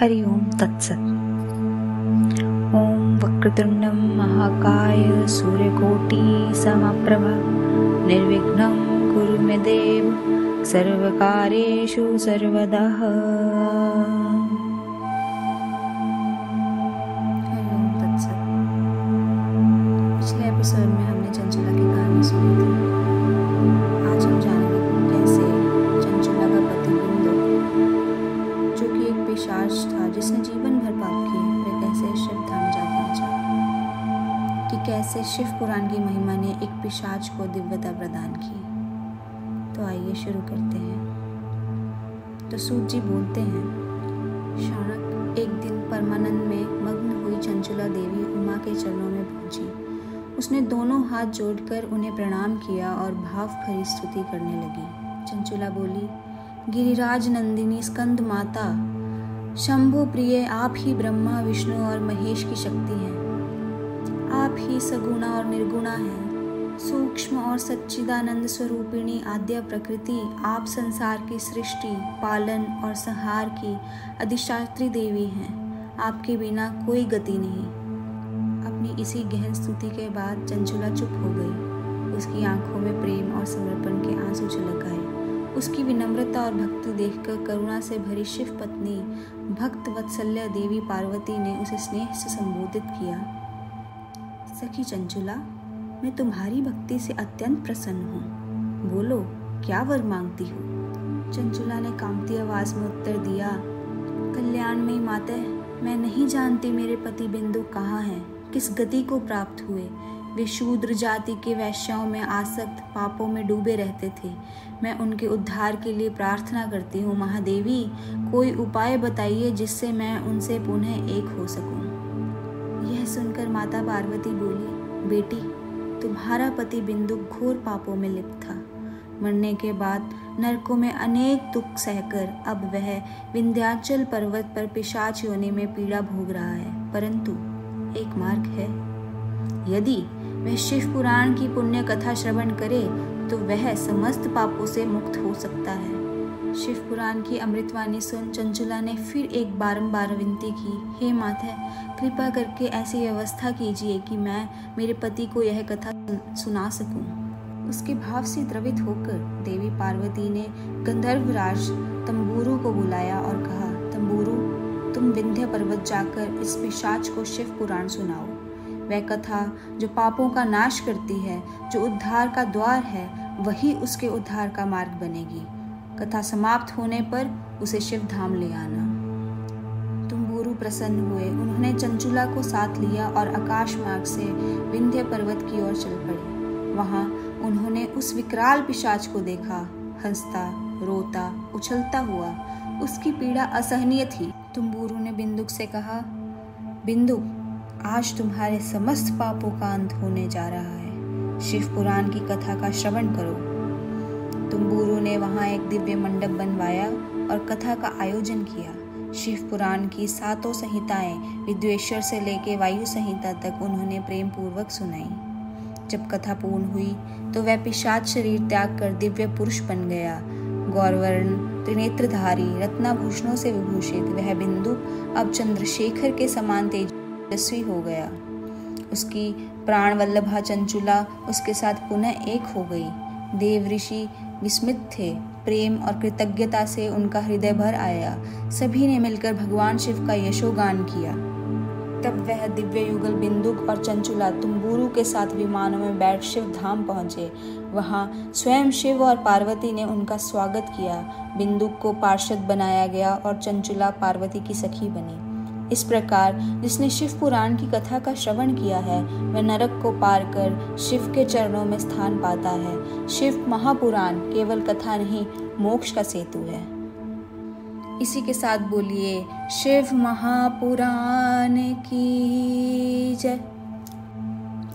हरि ओम तत्सत्। ओम वक्रतुंडं महाकाय सूर्यकोटि समप्रभा निर्विघ्नं कुरु मे देव सर्वकार्येषु सर्वदा। हरि ओम तत्सत्। पिछले एपिसोड में हमने चंचुला की कहानी सुनी थी। आज हम जानेंगे कैसे चंचुला का पति बिंदु, जो कि एक पिशाच था जिसने जीवन भर पाप किए, वह कैसे शिव धाम जा पहुंचा, कि कैसे शिव पुराण की महिमा ने एक पिशाच को दिव्यता प्रदान की। तो आइए शुरू करते हैं। तो सूत जी बोलते हैं, शानक एक दिन परमानंद में मग्न हुई चंचुला देवी उमा के चरणों में पहुंची। उसने दोनों हाथ जोड़कर उन्हें प्रणाम किया और भाव भरी स्तुति करने लगी। चंचुला बोली, गिरिराज नंदिनी स्कंद माता, शंभु प्रिय, आप ही ब्रह्मा विष्णु और महेश की शक्ति हैं। आप ही सगुणा और निर्गुणा हैं। सूक्ष्म और सच्चिदानंद स्वरूपिणी आद्य प्रकृति, आप संसार की सृष्टि, पालन और संहार की अधिष्ठात्री देवी हैं। आपके बिना कोई गति नहीं। अपनी इसी गहन स्तुति के बाद चंचुला चुप हो गई। उसकी आंखों में प्रेम और समर्पण के आंसू छलक आए। उसकी विनम्रता और भक्ति देखकर करुणा से भरी शिव पत्नी भक्त वत्सल्य देवी पार्वती ने उसे स्नेह से संबोधित किया। सखी चंचुला, मैं तुम्हारी भक्ति से अत्यंत प्रसन्न हूँ। बोलो, क्या वर मांगती हो? चंचुला ने कांपती आवाज में उत्तर दिया, कल्याणमयी माता, मैं नहीं जानती मेरे पति बिंदु कहाँ हैं, किस गति को प्राप्त हुए। वे शूद्र जाति के वैश्याओं में आसक्त, पापों में डूबे रहते थे। मैं उनके उद्धार के लिए प्रार्थना करती हूँ। महादेवी, कोई उपाय बताइए जिससे मैं उनसे पुनः एक हो सकूं। यह सुनकर माता पार्वती बोली, बेटी, तुम्हारा पति बिंदु घोर पापों में लिप्त था। मरने के बाद नरकों में अनेक दुख सहकर अब वह विंध्याचल पर्वत पर पिशाच योनि में पीड़ा भोग रहा है। परंतु एक मार्ग है। यदि वह शिव पुराण की पुण्य कथा श्रवण करे तो वह समस्त पापों से मुक्त हो सकता है। शिव पुराण की अमृतवाणी सुन चंचुला ने फिर एक बारंबार विनती की, हे माता, कृपा करके ऐसी व्यवस्था कीजिए कि मैं मेरे पति को यह कथा सुना सकूं। उसके भाव से द्रवित होकर देवी पार्वती ने गंधर्वराज तंबूरू को बुलाया और कहा, तंबूरू, तुम विंध्य पर्वत जाकर इस पिशाच को शिव पुराण सुनाओ। वह कथा जो पापों का नाश करती है, जो उद्धार का द्वार है, वही उसके उद्धार का मार्ग बनेगी। कथा समाप्त होने पर उसे शिव धाम ले आना। तुम्बुरु प्रसन्न हुए। उन्होंने चंचुला को साथ लिया और आकाश मार्ग से विंध्य पर्वत की ओर चल पड़े। वहां उन्होंने उस विकराल पिशाच को देखा, हंसता, रोता, उछलता हुआ। उसकी पीड़ा असहनीय थी। तुम्बुरु ने बिंदुक से कहा, बिंदुक, आज तुम्हारे समस्त पापों का अंत होने जा रहा है। शिव पुराण की कथा का श्रवण करो। तुम्बुरु ने वहां एक दिव्य मंडप बनवाया और कथा का आयोजन किया। शिव पुराण की 7 संहिताएं विद्वेश्वर से लेकर वायु संहिता तक उन्होंने प्रेम पूर्वक सुनाई। जब कथा पूर्ण हुई तो वह पिशाच शरीर त्याग कर दिव्य पुरुष बन गया। गौरवर्ण, त्रिनेत्रधारी, रत्नाभूषणों से विभूषित वह बिंदु अब चंद्रशेखर के समान तेजस्वी हो गया। उसकी प्राण वल्लभा चंचुला उसके साथ पुनः एक हो गई। देव ऋषि विस्मित थे। प्रेम और कृतज्ञता से उनका हृदय भर आया। सभी ने मिलकर भगवान शिव का यशोगान किया। तब वह दिव्य युगल बिंदुक और चंचुला तुम्बुरु के साथ विमानों में बैठ शिव धाम पहुंचे। वहां स्वयं शिव और पार्वती ने उनका स्वागत किया। बिंदुक को पार्षद बनाया गया और चंचुला पार्वती की सखी बनी। इस प्रकार जिसने शिव पुराण की कथा का श्रवण किया है वह नरक को पार कर शिव के चरणों में स्थान पाता है। शिव महापुराण केवल कथा नहीं, मोक्ष का सेतु है। इसी के साथ बोलिए, शिव महापुराण की जय।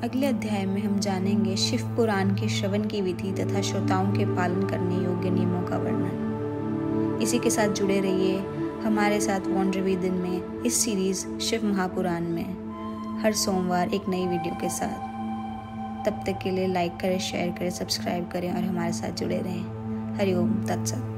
अगले अध्याय में हम जानेंगे शिव पुराण के श्रवण की विधि तथा श्रोताओं के पालन करने योग्य नियमों का वर्णन। इसी के साथ जुड़े रहिए हमारे साथ वॉन्डर विदिन में इस सीरीज शिव महापुराण में हर सोमवार एक नई वीडियो के साथ। तब तक के लिए लाइक करें, शेयर करें, सब्सक्राइब करें और हमारे साथ जुड़े रहें। हरि ओम तत्सत।